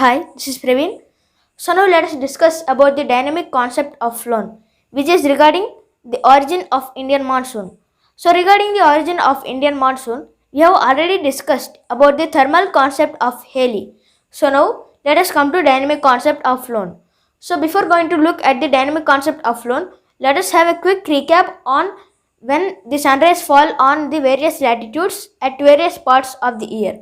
Hi, this is Praveen. So now let us discuss about the dynamic concept of flow, which is regarding the origin of Indian monsoon. So regarding the origin of Indian monsoon, we have already discussed about the thermal concept of Halley. So now let us come to dynamic concept of flow. So before going to look at the dynamic concept of flow, let us have a quick recap on when the sunrise fall on the various latitudes at various parts of the year.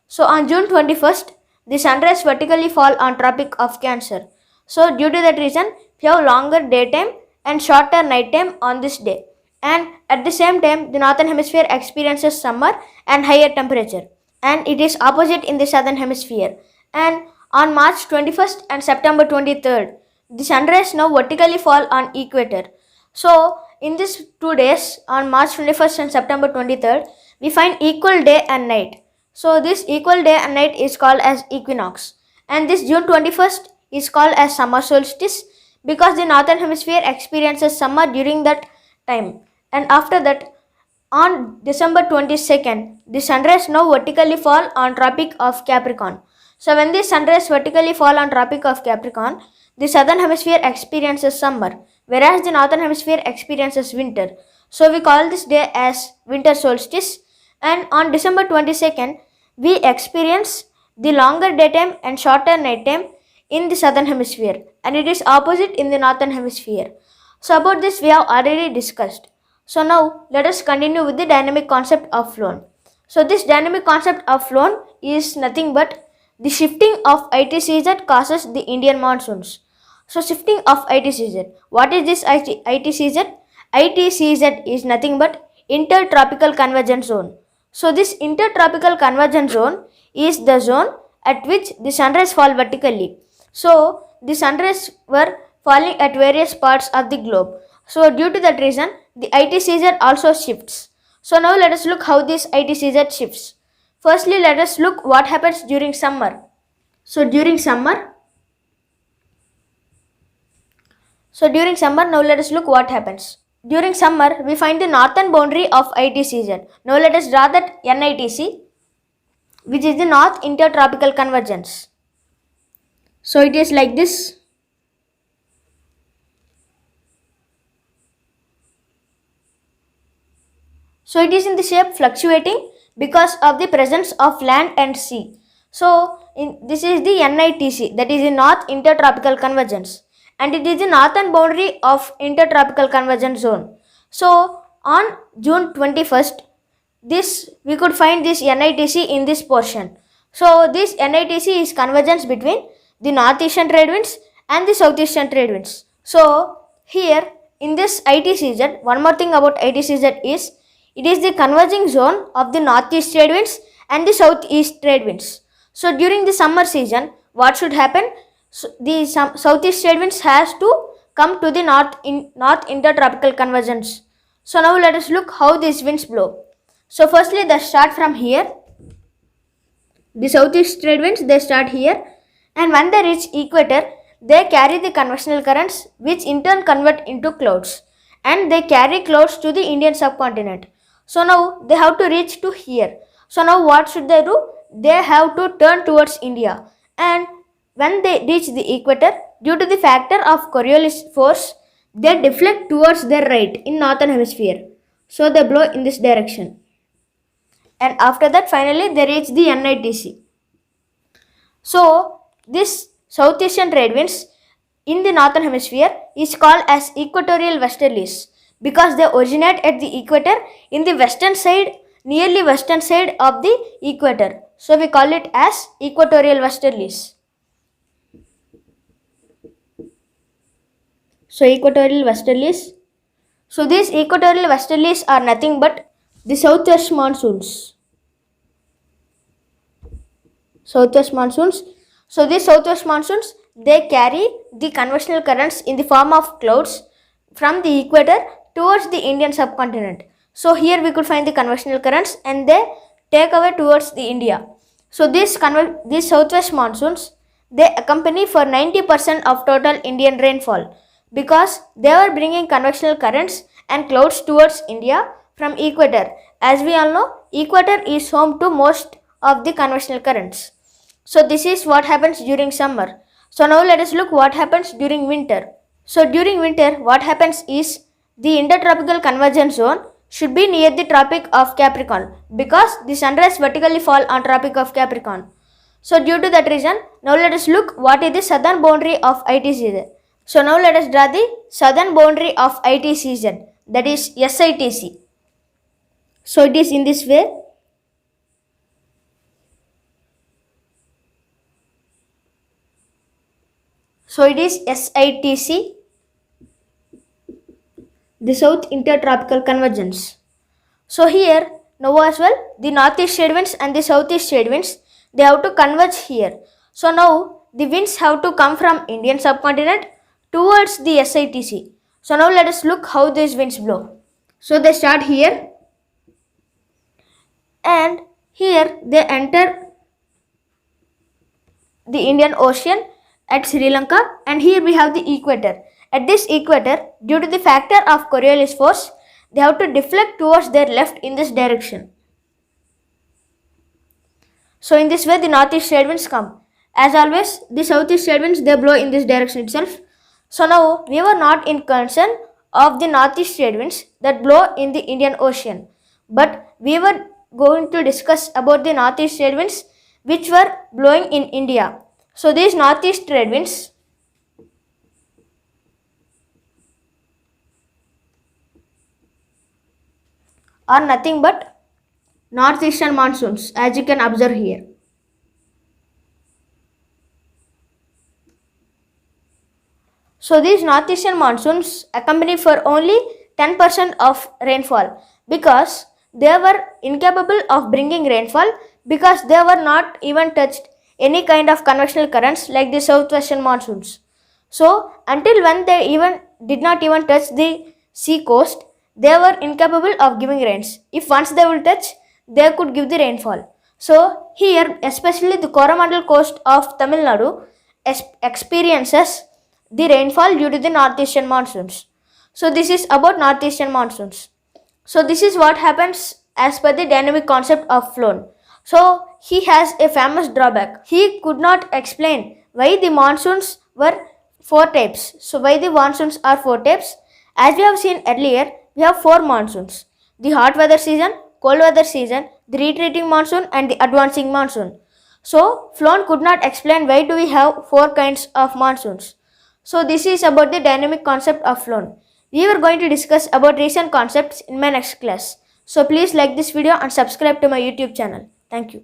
So on June 21st, the sunrise vertically fall on Tropic of Cancer. So due to that reason, we have longer daytime and shorter nighttime on this day. And at the same time, the northern hemisphere experiences summer and higher temperature. And it is opposite in the southern hemisphere. And on March 21st and September 23rd, the sunrise now vertically fall on equator. So in these 2 days, on March 21st and September 23rd, we find equal day and night. So this equal day and night is called as equinox. And this June 21st is called as summer solstice because the northern hemisphere experiences summer during that time. And after that, on December 22nd, the sunrise now vertically fall on Tropic of Capricorn. So when the sunrise vertically fall on Tropic of Capricorn, the southern hemisphere experiences summer, whereas the northern hemisphere experiences winter. So we call this day as winter solstice. And on December 22nd, we experience the longer daytime and shorter nighttime in the southern hemisphere, and it is opposite in the northern hemisphere. So about this we have already discussed. So now let us continue with the dynamic concept of flow. So this dynamic concept of flow is nothing but the shifting of ITCZ causes the Indian monsoons. So shifting of ITCZ. What is this ITCZ? ITCZ is nothing but intertropical convergence zone. So this intertropical convergence zone is the zone at which the sunrise fall vertically. So the sunrays were falling at various parts of the globe. So due to that reason, the ITCZ also shifts. So now let us look how this ITCZ shifts. Firstly, let us look what happens during summer. So during summer, now let us look what happens. During summer, we find the northern boundary of ITCZ. Now let us draw that NITC, which is the North Intertropical Convergence. So it is like this. So it is in the shape fluctuating because of the presence of land and sea. So this is the NITC, that is the North Intertropical Convergence, and it is the northern boundary of Intertropical Convergence Zone. So on June 21st, this we could find this NITC in this portion. So this NITC is convergence between the northeastern trade winds and the southeastern trade winds. So here in this ITCZ, one more thing about ITCZ is it is the converging zone of the northeast trade winds and the southeast trade winds. So during the summer season, what should happen? So the southeast trade winds has to come to the north intertropical convergence. So now let us look how these winds blow. So firstly, they start from here. The southeast trade winds, they start here, and when they reach equator, they carry the convectional currents, which in turn convert into clouds, and they carry clouds to the Indian subcontinent. So now they have to reach to here. So now what should they do? They have to turn towards India, and when they reach the equator, due to the factor of Coriolis force, they deflect towards their right in northern hemisphere. So they blow in this direction, and after that finally they reach the NITC. So this southeastern trade winds in the northern hemisphere is called as equatorial westerlies because they originate at the equator in the western side, nearly western side of the equator. So we call it as equatorial westerlies. So equatorial westerlies. So these equatorial westerlies are nothing but the southwest monsoons. Southwest monsoons. So these southwest monsoons, they carry the convectional currents in the form of clouds from the equator towards the Indian subcontinent. So here we could find the convectional currents and they take away towards the India. So these southwest monsoons, they accompany for 90% of total Indian rainfall because they were bringing convectional currents and clouds towards India from equator. As we all know, equator is home to most of the convectional currents. So this is what happens during summer. So now let us look what happens during winter. So during winter, what happens is the intertropical convergence zone should be near the Tropic of Capricorn because the sunrise vertically fall on Tropic of Capricorn. So due to that reason, now let us look what is the southern boundary of IT season. So now let us draw the southern boundary of IT season, that is SITC. So it is in this way. So it is SITC, the South Intertropical Convergence. So here, now as well, the northeast trade winds and the southeast trade winds, they have to converge here. So now, the winds have to come from Indian subcontinent towards the SITC. So now let us look how these winds blow. So they start here and here they enter the Indian Ocean at Sri Lanka, and here we have the equator. At this equator, due to the factor of Coriolis force, they have to deflect towards their left in this direction. So in this way the northeast trade winds come. As always, the southeast trade winds, they blow in this direction itself. So now we were not in concern of the northeast trade winds that blow in the Indian Ocean, but we were going to discuss about the northeast trade winds which were blowing in India. So these northeast trade winds are nothing but northeastern monsoons, as you can observe here. So these northeastern monsoons accompany for only 10% of rainfall because they were incapable of bringing rainfall because they were not even touched any kind of convectional currents like the southwestern monsoons. So until when they even did not even touch the sea coast, they were incapable of giving rains. If once they will touch, they could give the rainfall. So here, especially the Coromandel coast of Tamil Nadu experiences the rainfall due to the northeastern monsoons. So this is about northeastern monsoons. So this is what happens as per the dynamic concept of Flood. So he has a famous drawback. He could not explain why the monsoons were four types. So why the monsoons are four types? As we have seen earlier, we have four monsoons: the hot weather season, cold weather season, the retreating monsoon, and the advancing monsoon. So Flood could not explain why do we have four kinds of monsoons. So this is about the dynamic concept of Flood. We were going to discuss about recent concepts in my next class. So please like this video and subscribe to my YouTube channel. Thank you.